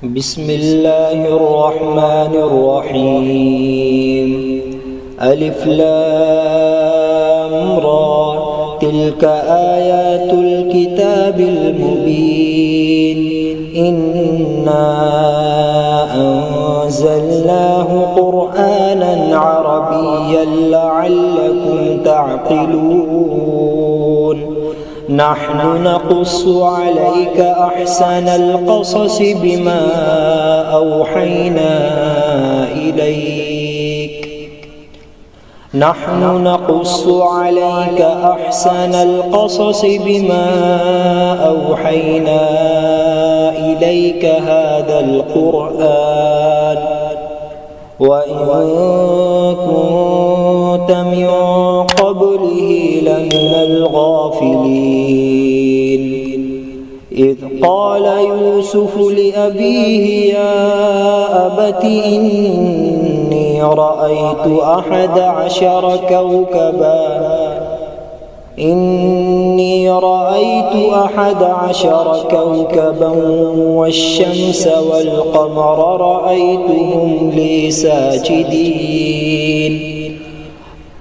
بسم الله الرحمن الرحيم. ألف لام را، تلك آيات الكتاب المبين. إنا أنزلناه قرآنا عربيا لعلكم تعقلون. نحن نقص عليك أحسن القصص بما أوحينا إليك هذا القرآن، وإن كنت من قبله لمن الغافلين. إذ قال يوسف لأبيه يا أبت إني رأيت 11 كوكبا والشمس والقمر رأيتهم لي ساجدين.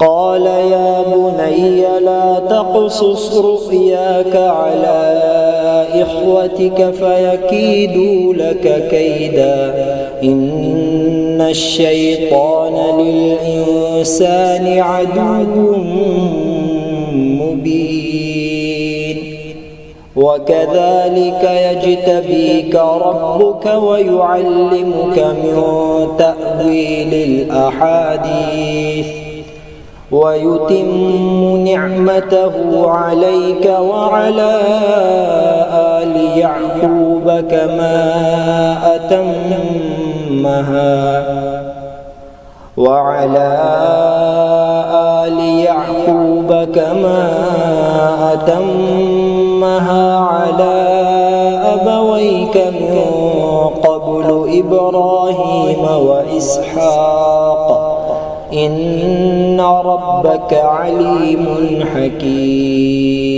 قال يا بني لا تقصص رؤياك على إخوتك فيكيدوا لك كيدا، إن الشيطان للإنسان عدو مبين. وكذلك يجتبيك ربك ويعلمك من تأويل الأحاديث ويتم نعمته عليك وعلى آل يعقوب كما أتمها على أبويك من قبل إبراهيم وإسحاق، إن ربك عليم حكيم.